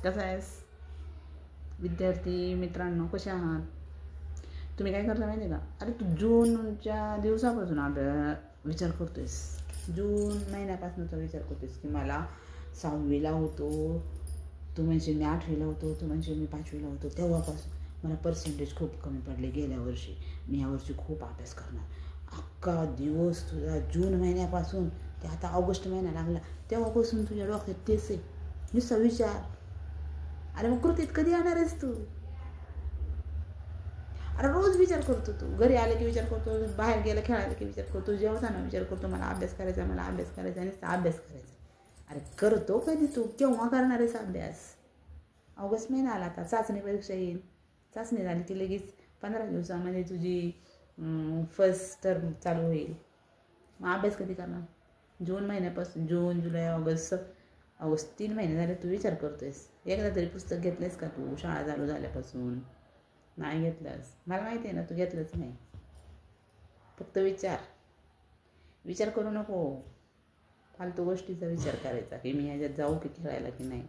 कसा आहेस विद्यार्थी मित्रांनो, कसे आहात तुम्ही? काय करता माहिती आहे का? अरे तू जूनच्या दिवसापासून विचार करतोयस, जून महिन्यापासूनचा विचार करतोयस की मला 6वीला होतो, तू म्हणजे मी 8वीला होतो, तू म्हणजे मी 5वीला होतो, तेव्हापासून मला पर्सेंटेज खूप कमी पडले गेल्या वर्षी. मी यावर्षी खूप अभ्यास करणार. अख्खा दिवस तुझा जून महिन्यापासून ते आता ऑगस्ट महिना लागला तेव्हापासून तुझ्या डोक्यात तेच आहे, नुसता विचार. अरे मग कृतीत कधी येणार आहेस तू? अरे रोज विचार करतो तू, घरी आले की विचार करतो, बाहेर गेला खेळायला की विचार करतो, जेवताना विचार करतो मला अभ्यास करायचा, मला अभ्यास करायचा आणि अभ्यास करायचा. अरे करतो कधी तू? केव्हा करणार आहेस अभ्यास? ऑगस्ट महिना आला, आता चाचणी परीक्षा येईल. चाचणी झाली की लगेच 15 दिवसामध्ये तुझी फर्स्ट टर्म चालू होईल. मग अभ्यास कधी करणार? जून महिन्यापासून जून जुलै ऑगस्ट 3 महिने झाले तू विचार करतोयस. एकदा तरी पुस्तक घेतलेस का तू शाळा चालू झाल्यापासून? नाही घेतलंस, मला माहिती आहे ना, तू घेतलंच नाही. फक्त विचार करू नको. फालतू गोष्टीचा विचार करायचा की मी ह्याच्यात जाऊ की खेळायला की नाही.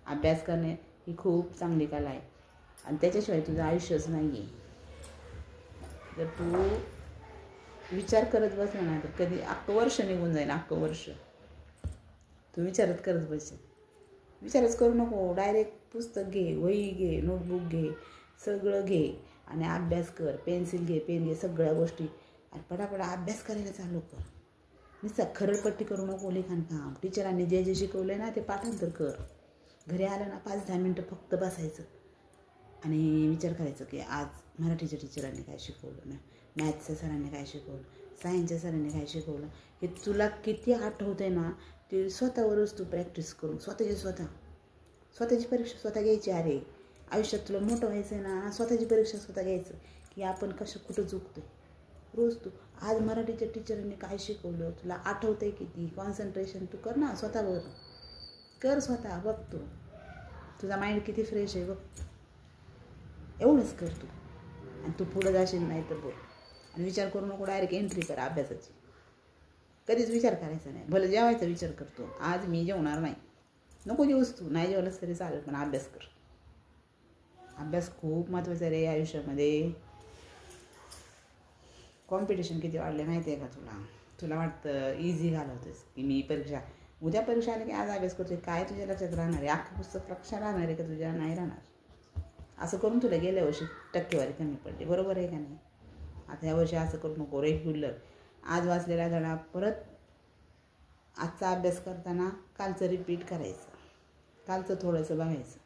अभ्यास करणे ही खूप चांगली कला आहे आणि त्याच्याशिवाय तुझं आयुष्यच नाही आहे. जर तू विचार करत बसला ना तर कधी अख्खं वर्ष निघून जाईल. अख्खं वर्ष तू विचारच करत बसेल. विचारच करू नको. डायरेक्ट पुस्तक घे, वही घे, नोटबुक घे, सगळं घे आणि अभ्यास कर. पेन्सिल घे, पेन घे, सगळ्या गोष्टी आणि पटापटा अभ्यास करायला चालू कर. नुसतं खरडपट्टी करू नको. लिखाणकाम टीचरांनी जे जे शिकवलं ना ते पाठांतर कर. घरी आलं ना 5-10 मिनटं फक्त बसायचं आणि विचार करायचं की आज मराठीच्या टीचरांनी काय शिकवलं, मॅथ्सच्या सरांनी काय शिकवलं, सायन्सच्या सरांनी काय शिकवलं, हे तुला किती आठवतं आहे ना ते स्वतःवरच तू प्रॅक्टिस करून स्वतःची परीक्षा स्वतः घ्यायची. अरे आयुष्यात तुला मोठं व्हायचं आहे ना, स्वतःची परीक्षा स्वतः घ्यायचं की आपण कुठं चुकतो. रोज तू आज मराठीच्या टीचरांनी काय शिकवलं तुला आठवतं आहे किती? कॉन्सन्ट्रेशन तू कर ना स्वतःवर. कर स्वतः, बघ तुझा माइंड किती फ्रेश आहे बघ. एवढंच कर तू आणि तू पुढं जाशील. नाही तर बोल आणि विचार करू नको. डायरेक्ट एंट्री कर अभ्यासाची. कधीच विचार करायचा नाही. भलं जेवायचा विचार करतो, आज मी जेवणार नाही, नको जेवूस तू, नाही जेवलंस तरी चालेल पण अभ्यास कर. अभ्यास खूप महत्त्वाचा रे आयुष्यामध्ये. कॉम्पिटिशन किती वाढले माहिती आहे का तुला वाटतं इझी घालवतेस की मी उद्या परीक्षा आली की आज अभ्यास करतोय. काय तुझ्या लक्षात राहणार आहे? अख्खं पुस्तक लक्षात राहणार आहे का तुझ्या? नाही राहणार. असं करून तुला गेल्या वर्षी टक्केवारी कमी पडली, बरोबर आहे का नाही? आता ह्या वर्षी असं करू नको. रेग्युलर आज वाचलेला धडा परत आजचा अभ्यास करताना कालचं रिपीट करायचं, कालचं थोडंसं बघायचं.